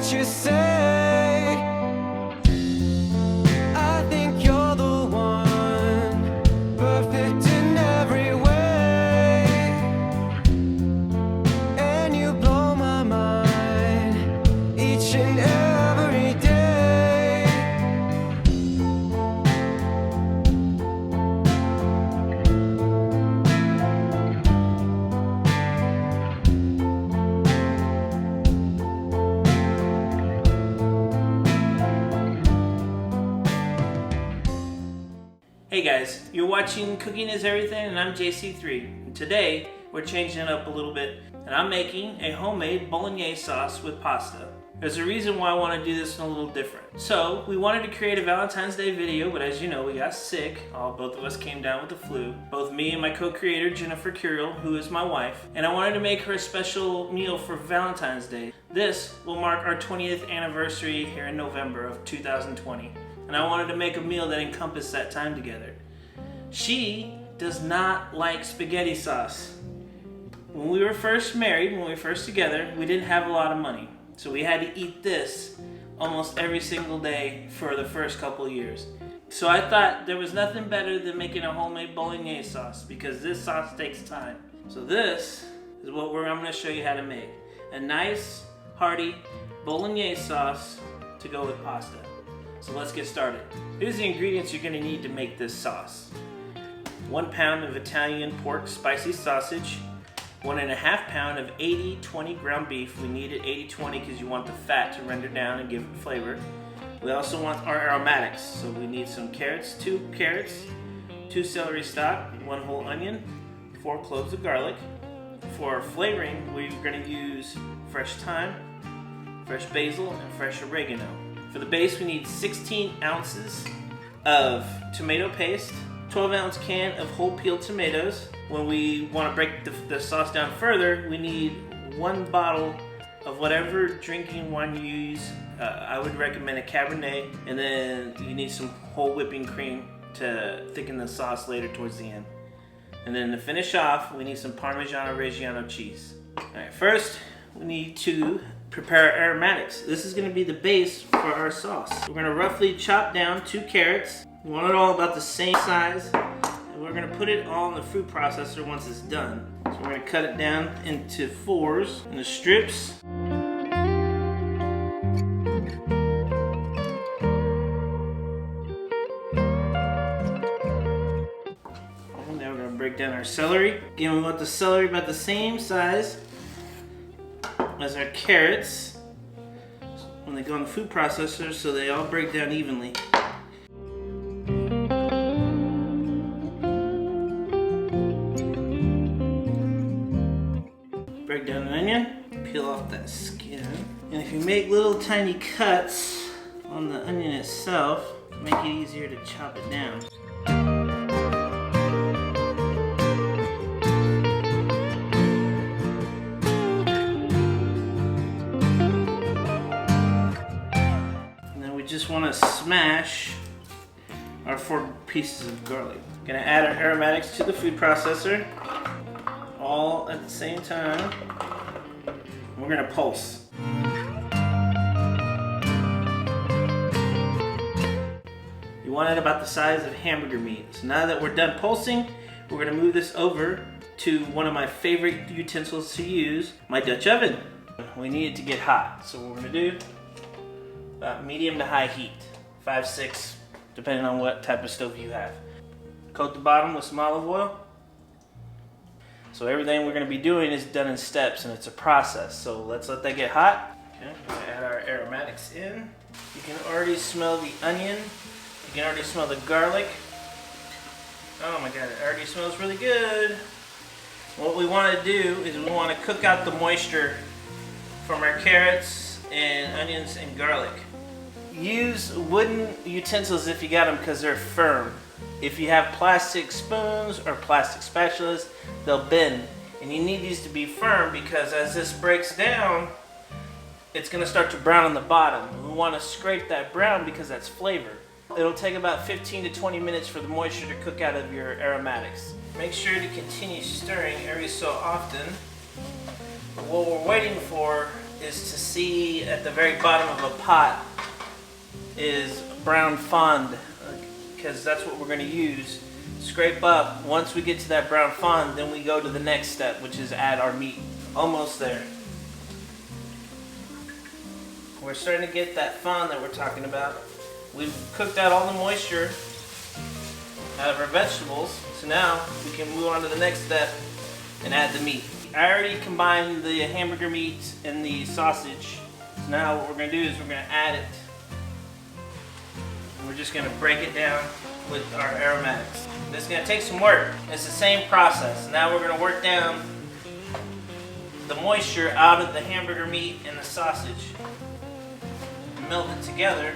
what you say. I think you're the one, perfect in every way, and you blow my mind each and every day. Hey guys, you're watching Cooking is Everything and I'm JC3. And today we're changing it up a little bit and I'm making a homemade bolognese sauce with pasta. There's a reason why I want to do this a little different. So we wanted to create a Valentine's Day video, but as you know we got sick. Both of us came down with the flu. Both me and my co-creator Jennifer Curiel, who is my wife, and I wanted to make her a special meal for Valentine's Day. This will mark our 20th anniversary here in November of 2020. And I wanted to make a meal that encompassed that time together. She does not like spaghetti sauce. When we were first married, when we were first together, we didn't have a lot of money. So we had to eat this almost every single day for the first couple of years. So I thought there was nothing better than making a homemade bolognese sauce because this sauce takes time. So this is what I'm going to show you how to make. A nice, hearty bolognese sauce to go with pasta. So let's get started. Here's the ingredients you're going to need to make this sauce. 1 pound of Italian pork spicy sausage, 1.5 pound of 80-20 ground beef. We need it 80-20 because you want the fat to render down and give it flavor. We also want our aromatics, so we need some carrots, 2 carrots, 2 celery stalk, 1 whole onion, 4 cloves of garlic. For flavoring, we're going to use fresh thyme, fresh basil, and fresh oregano. For the base, we need 16 ounces of tomato paste, 12-ounce can of whole peeled tomatoes. When we want to break the sauce down further, we need 1 bottle of whatever drinking wine you use. I would recommend a Cabernet, and then you need some whole whipping cream to thicken the sauce later towards the end. And then to finish off, we need some Parmigiano Reggiano cheese. All right, first we need to prepare our aromatics. This is going to be the base for our sauce. We're going to roughly chop down 2 carrots. We want it all about the same size. And we're going to put it all in the food processor once it's done. So we're going to cut it down into 4s, into strips. And then we're going to break down our celery. Again, we want the celery about the same size as our carrots when they go in the food processor, so they all break down evenly. Break down an onion, peel off that skin, and if you make little tiny cuts on the onion itself, make it easier to chop it down. Just want to smash our 4 pieces of garlic. Gonna add our aromatics to the food processor all at the same time. We're gonna pulse. You want it about the size of hamburger meat. So now that we're done pulsing, we're gonna move this over to one of my favorite utensils to use, my Dutch oven. We need it to get hot, so what we're gonna do, medium to high heat, 5-6, depending on what type of stove you have. Coat the bottom with some olive oil. So everything we're going to be doing is done in steps and it's a process. So let's let that get hot. Okay, we're going to add our aromatics in. You can already smell the onion. You can already smell the garlic. Oh my god, it already smells really good. What we want to do is we want to cook out the moisture from our carrots and onions and garlic. Use wooden utensils if you got them because they're firm. If you have plastic spoons or plastic spatulas, they'll bend. And you need these to be firm because as this breaks down, it's going to start to brown on the bottom. We want to scrape that brown because that's flavor. It'll take about 15 to 20 minutes for the moisture to cook out of your aromatics. Make sure to continue stirring every so often. But what we're waiting for is to see at the very bottom of a pot is brown fond, because that's what we're going to use. Scrape up. Once we get to that brown fond, then we go to the next step, which is add our meat. Almost there. We're starting to get that fond that we're talking about. We've cooked out all the moisture out of our vegetables, so now we can move on to the next step and add the meat. I already combined the hamburger meat and the sausage. So now what we're going to do is we're going to add it. And we're just going to break it down with our aromatics. This is going to take some work. It's the same process. Now we're going to work down the moisture out of the hamburger meat and the sausage. Melt it together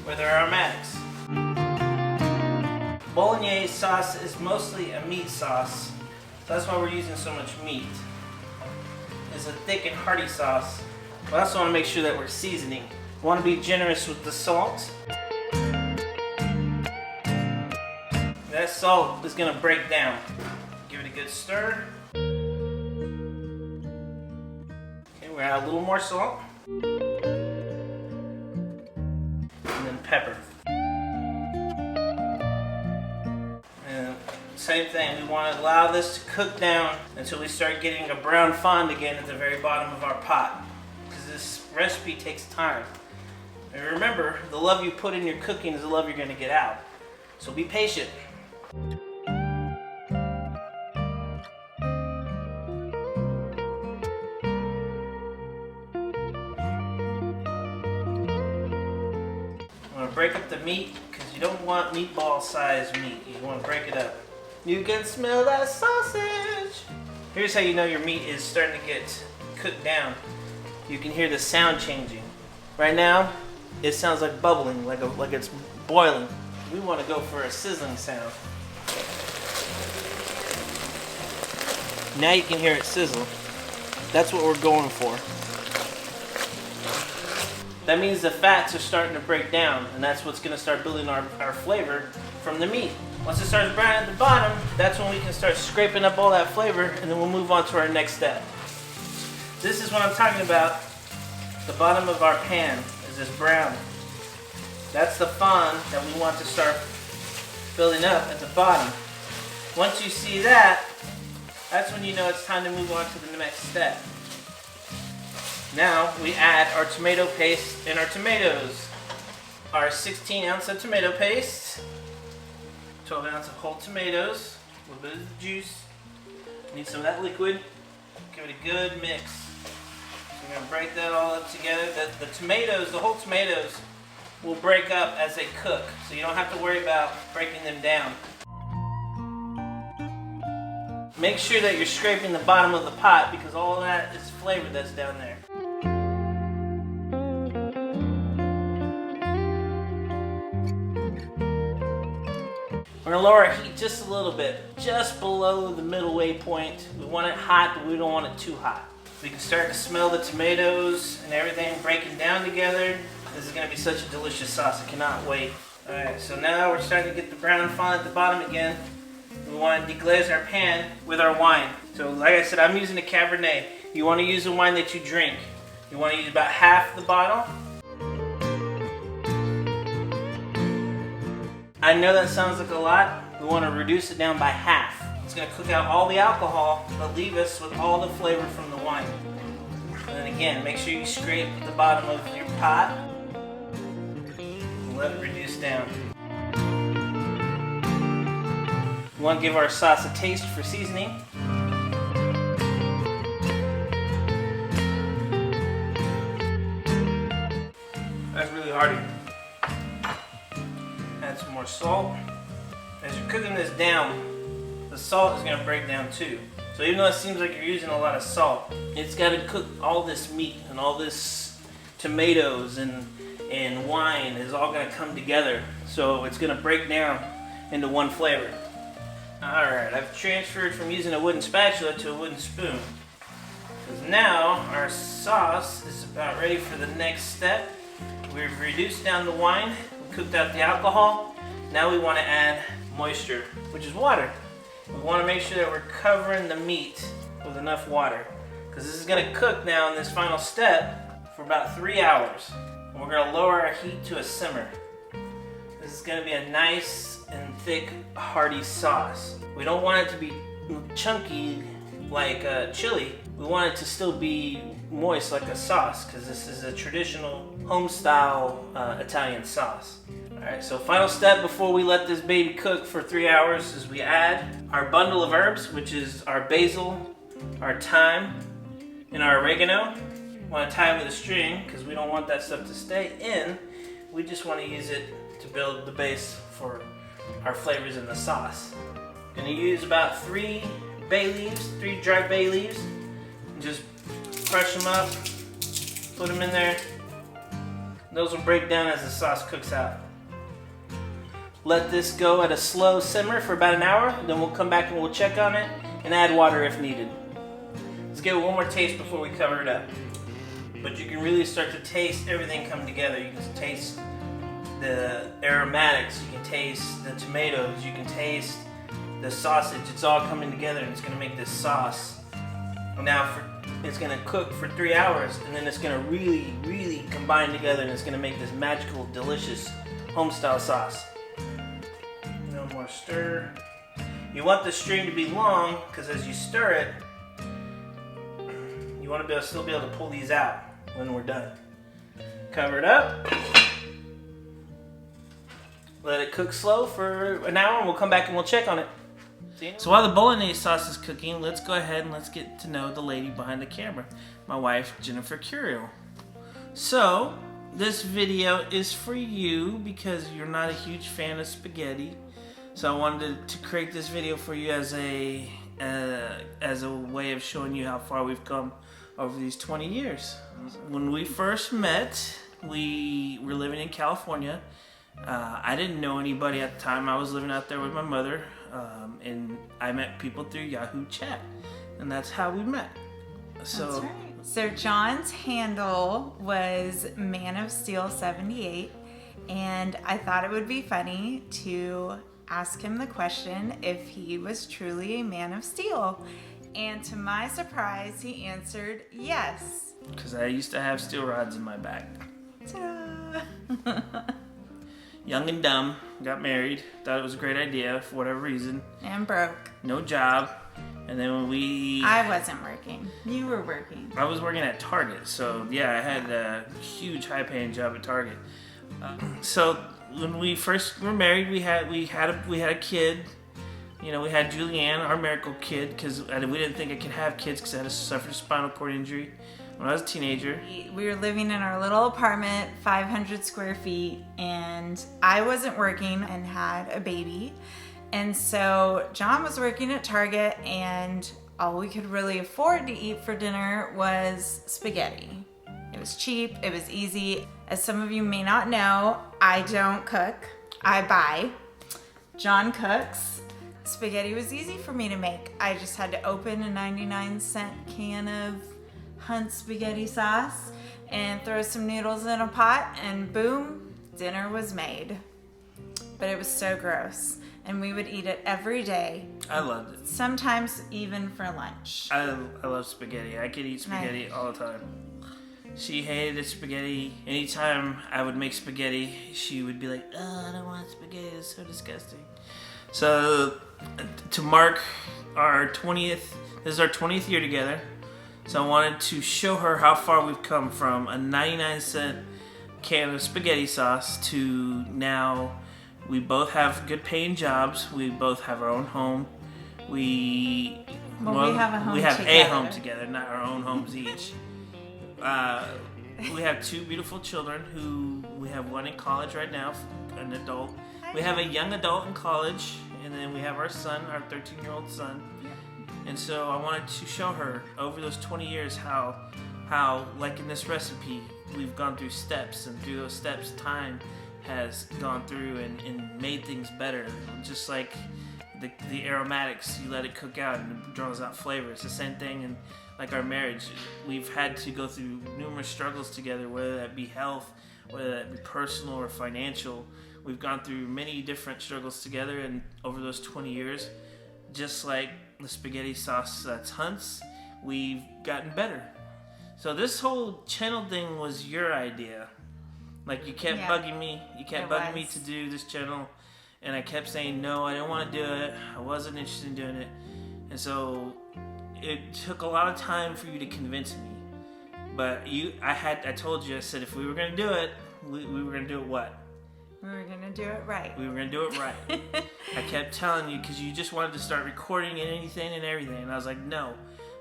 with our aromatics. Bolognese sauce is mostly a meat sauce. That's why we're using so much meat. It's a thick and hearty sauce. We also want to make sure that we're seasoning. We want to be generous with the salt. That salt is going to break down. Give it a good stir. Okay, we're going to add a little more salt. And then pepper. And same thing, we want to allow this to cook down until we start getting a brown fond again at the very bottom of our pot. Because this recipe takes time. And remember, the love you put in your cooking is the love you're going to get out. So be patient. Break up the meat because you don't want meatball sized meat. You want to break it up. You can smell that sausage. Here's how you know your meat is starting to get cooked down. You can hear the sound changing. Right now, it sounds like bubbling, like it's boiling. We want to go for a sizzling sound. Now you can hear it sizzle. That's what we're going for. That means the fats are starting to break down, and that's what's going to start building our flavor from the meat. Once it starts browning at the bottom, that's when we can start scraping up all that flavor, and then we'll move on to our next step. This is what I'm talking about. The bottom of our pan is this brown. That's the fond that we want to start building up at the bottom. Once you see that, that's when you know it's time to move on to the next step. Now we add our tomato paste and our tomatoes. Our 16 ounce of tomato paste, 12 ounce of whole tomatoes, a little bit of the juice. Need some of that liquid. Give it a good mix. So we're going to break that all up together. The tomatoes, the whole tomatoes, will break up as they cook. So you don't have to worry about breaking them down. Make sure that you're scraping the bottom of the pot because all of that is flavor that's down there. We're going to lower our heat just a little bit, just below the middle way point. We want it hot, but we don't want it too hot. We can start to smell the tomatoes and everything breaking down together. This is going to be such a delicious sauce. I cannot wait. Alright, so now we're starting to get the brown fond at the bottom again. We want to deglaze our pan with our wine. So like I said, I'm using a Cabernet. You want to use the wine that you drink. You want to use about half the bottle. I know that sounds like a lot. We want to reduce it down by half. It's going to cook out all the alcohol, but leave us with all the flavor from the wine. And then again, make sure you scrape the bottom of your pot and let it reduce down. We want to give our sauce a taste for seasoning. That's really hearty. Add some more salt. As you're cooking this down, the salt is going to break down too. So even though it seems like you're using a lot of salt, it's got to cook all this meat and all this tomatoes and wine is all going to come together. So it's going to break down into one flavor. Alright, I've transferred from using a wooden spatula to a wooden spoon. Because now our sauce is about ready for the next step. We've reduced down the wine, we cooked out the alcohol. Now we want to add moisture, which is water. We want to make sure that we're covering the meat with enough water. because this is going to cook now in this final step for about 3 hours. And we're going to lower our heat to a simmer. This is going to be a nice and thick hearty sauce. We don't want it to be chunky like chili. We want it to still be moist like a sauce, because this is a traditional home-style Italian sauce. Alright, so final step before we let this baby cook for 3 hours is we add our bundle of herbs, which is our basil, our thyme, and our oregano. We want to tie it with a string because we don't want that stuff to stay in. We just want to use it to build the base for our flavors in the sauce. Going to use about 3 bay leaves, 3 dry bay leaves, and just crush them up, put them in there. Those will break down as the sauce cooks out. Let this go at a slow simmer for about an hour, then we'll come back and we'll check on it and add water if needed. Let's give it one more taste before we cover it up. But you can really start to taste everything come together. You can taste the aromatics, you can taste the tomatoes, you can taste the sausage. It's all coming together and it's going to make this sauce. Now it's going to cook for 3 hours, and then it's going to really, really combine together, and it's going to make this magical, delicious home-style sauce. No more stir. You want the string to be long, because as you stir it, you want to still be able to pull these out when we're done. Cover it up. Let it cook slow for an hour, and we'll come back and we'll check on it. So while the bolognese sauce is cooking, let's go ahead and let's get to know the lady behind the camera, my wife, Jennifer Curiel. So this video is for you because you're not a huge fan of spaghetti. So I wanted to create this video for you as a way of showing you how far we've come over these 20 years. When we first met, we were living in California. I didn't know anybody at the time. I was living out there with my mother, and I met people through Yahoo Chat, and that's how we met. So, that's right. So John's handle was Man of Steel 78, and I thought it would be funny to ask him the question if he was truly a man of steel. And to my surprise, he answered yes. Because I used to have steel rods in my back. Ta-da! Young and dumb, got married, thought it was a great idea for whatever reason. And broke. No job. And then when I wasn't working. You were working. I was working at Target, so yeah, I had a huge high-paying job at Target. So when we first were married, we had a kid. You know, we had Julianne, our miracle kid, because we didn't think I could have kids because I had suffered a spinal cord injury when I was a teenager. We were living in our little apartment, 500 square feet, and I wasn't working and had a baby. And so John was working at Target, and all we could really afford to eat for dinner was spaghetti. It was cheap, it was easy. As some of you may not know, I don't cook, I buy. John cooks. Spaghetti was easy for me to make. I just had to open a 99-cent can of Hunt's spaghetti sauce and throw some noodles in a pot, and boom, dinner was made. But it was so gross, and we would eat it every day. I loved it. Sometimes even for lunch. I love spaghetti. I could eat spaghetti all the time. She hated spaghetti. Anytime I would make spaghetti, she would be like, "Oh, I don't want spaghetti. It's so disgusting." So to mark our 20th, this is our 20th year together. So I wanted to show her how far we've come from a 99-cent can of spaghetti sauce to now we both have good paying jobs. We both have our own home. We have a home We have together. a home together, not our own homes each. We have 2 beautiful children who we have one in college right now, an adult. We have a young adult in college, and then we have our son, our 13-year-old son. And so I wanted to show her over those 20 years how like in this recipe, we've gone through steps, and through those steps, time has gone through and made things better. Just like the aromatics, you let it cook out and it draws out flavor. It's the same thing in like our marriage. We've had to go through numerous struggles together, whether that be health, whether that be personal or financial. We've gone through many different struggles together, and over those 20 years, just like the spaghetti sauce that's Hunt's, we've gotten better. So this whole channel thing was your idea. Like, you kept bugging me. You kept bugging me to do this channel. And I kept saying, no, I didn't want to do it. I wasn't interested in doing it. And so it took a lot of time for you to convince me. But I told you, I said, if we were going to do it, we were going to do it what? We were going to do it right. We were going to do it right. I kept telling you, because you just wanted to start recording anything and everything. And I was like, no,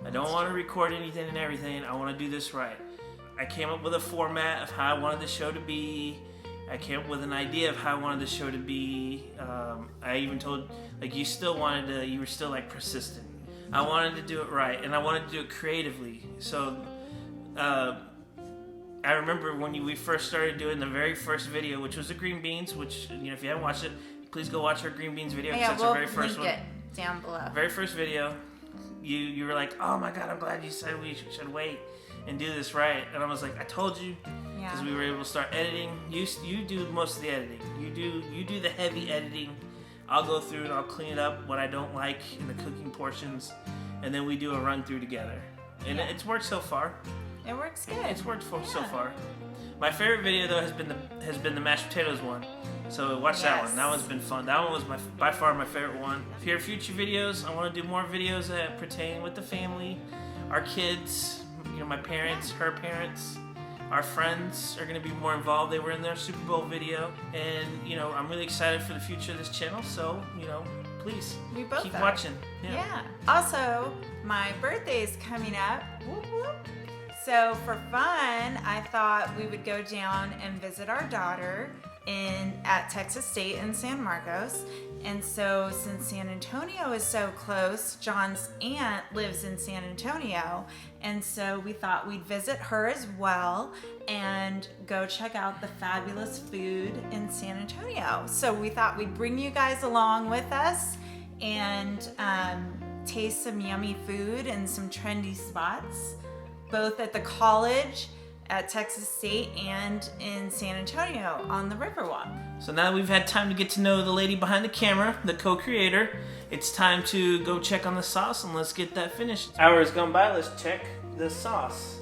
I don't want to record anything and everything. I want to do this right. I came up with a format of how I wanted the show to be. I came up with an idea of how I wanted the show to be. I even told, like, you were still like persistent. I wanted to do it right, and I wanted to do it creatively. So I remember when we first started doing the very first video, which was the green beans, which, you know, if you haven't watched it, please go watch our green beans video. Yeah, that's we'll our very first link one. it down below. Very first video. You were like, oh my God, I'm glad you said we should wait and do this right. And I was like, I told you, because we were able to start editing. You do most of the editing. You do the heavy editing. I'll go through and I'll clean up what I don't like in the cooking portions, and then we do a run through together. And it's worked so far. It works good. It's worked so far. My favorite video though has been the mashed potatoes one. So watch that one. That one's been fun. That one was by far my favorite one. If you have future videos, I want to do more videos that pertain with the family, our kids, you know, my parents, her parents. Our friends are going to be more involved. They were in their Super Bowl video. And, you know, I'm really excited for the future of this channel. So, you know, please keep watching. Yeah. Also, my birthday is coming up. Whoop, whoop. So for fun, I thought we would go down and visit our daughter at Texas State in San Marcos. And so since San Antonio is so close, John's aunt lives in San Antonio. And so we thought we'd visit her as well and go check out the fabulous food in San Antonio. So we thought we'd bring you guys along with us and taste some yummy food and some trendy spots, both at the college, at Texas State, and in San Antonio on the Riverwalk. So now that we've had time to get to know the lady behind the camera, the co-creator, it's time to go check on the sauce, and let's get that finished. Hours gone by, let's check the sauce.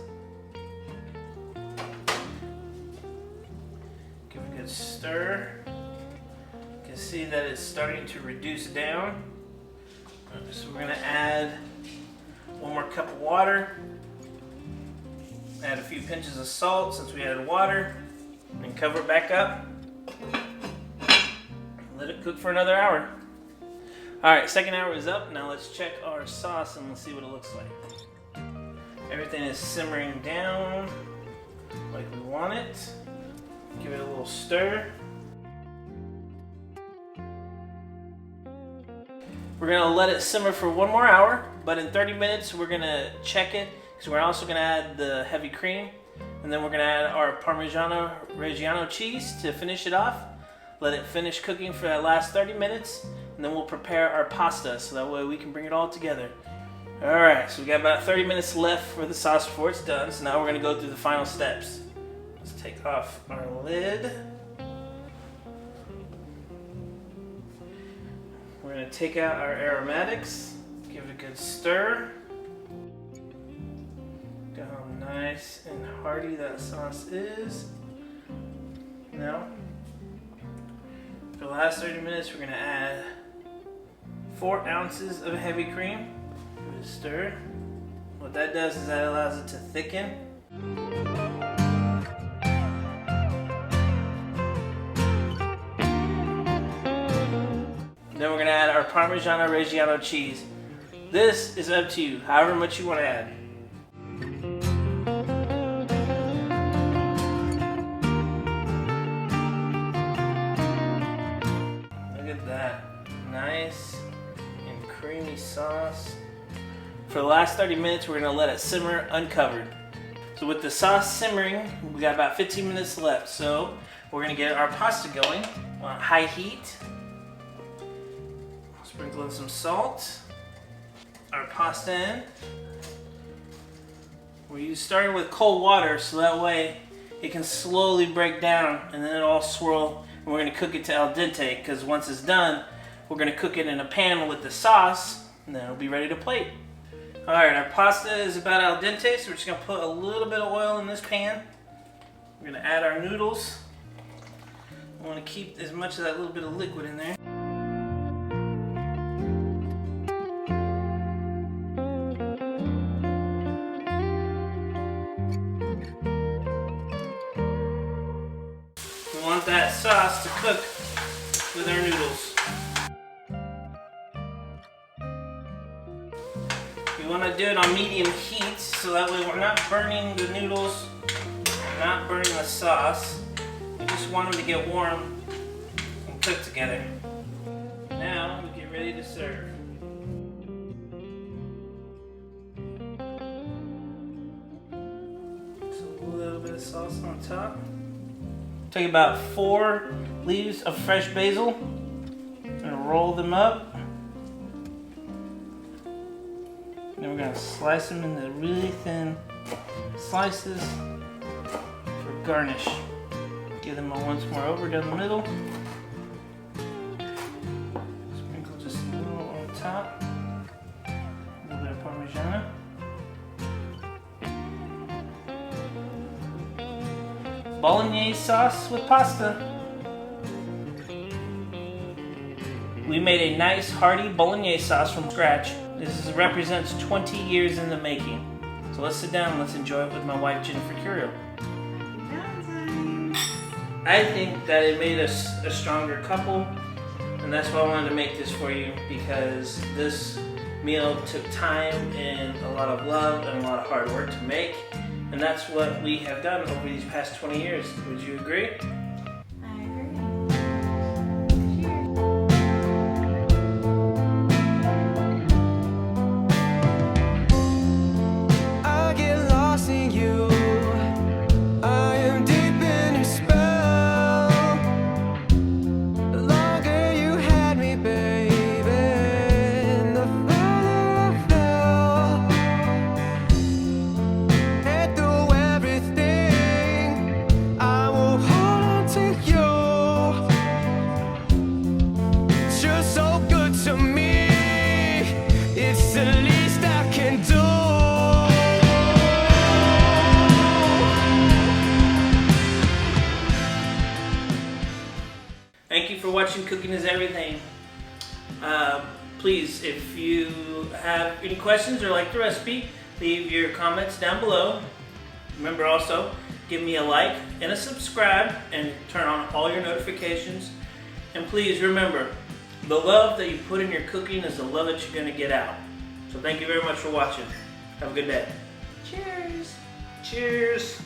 Give it a good stir. You can see that it's starting to reduce down. So we're gonna add 1 more cup of water. Add a few pinches of salt since we added water, and cover it back up. Let it cook for another hour. Alright, second hour is up. Now let's check our sauce and let's see what it looks like. Everything is simmering down like we want it. Give it a little stir. We're going to let it simmer for 1 more hour, but in 30 minutes we're going to check it. So we're also going to add the heavy cream, and then we're going to add our Parmigiano Reggiano cheese to finish it off. Let it finish cooking for that last 30 minutes, and then we'll prepare our pasta so that way we can bring it all together. Alright, so we got about 30 minutes left for the sauce before it's done, so now we're going to go through the final steps. Let's take off our lid. We're going to take out our aromatics, give it a good stir. Look how nice and hearty that sauce is. Now, for the last 30 minutes, we're going to add 4 ounces of heavy cream. Give it a stir. What that does is that allows it to thicken. Then we're going to add our Parmigiano Reggiano cheese. This is up to you, however much you want to add. Look at that. Nice and creamy sauce. For the last 30 minutes, we're going to let it simmer uncovered. So with the sauce simmering, we got about 15 minutes left. So we're going to get our pasta going on high heat. Sprinkle in some salt. Our pasta in. We're starting with cold water so that way it can slowly break down and then it'll all swirl. And we're going to cook it to al dente because once it's done, we're going to cook it in a pan with the sauce and then it'll be ready to plate. Alright, our pasta is about al dente, so we're just going to put a little bit of oil in this pan. We're going to add our noodles. I want to keep as much of that little bit of liquid in there. We want that sauce to cook with our noodles. We want to do it on medium heat so that way we're not burning the noodles, not burning the sauce. We just want them to get warm and cook together. Now we get ready to serve. Just a little bit of sauce on top. Take about 4 leaves of fresh basil and roll them up. Then we're going to slice them into really thin slices for garnish. Give them a once more over down the middle. Sprinkle just a little on top. A little bit of Parmigiano. Bolognese sauce with pasta. We made a nice hearty Bolognese sauce from scratch. This represents 20 years in the making. So let's sit down and let's enjoy it with my wife, Jennifer Curio. I think that it made us a stronger couple, and that's why I wanted to make this for you, because this meal took time and a lot of love and a lot of hard work to make, and that's what we have done over these past 20 years. Would you agree? Thank you for watching Cooking is Everything. Please, if you have any questions or like the recipe, leave your comments down below. Remember also, give me a like and a subscribe and turn on all your notifications. And please remember, the love that you put in your cooking is the love that you're going to get out. So thank you very much for watching. Have a good day. Cheers. Cheers.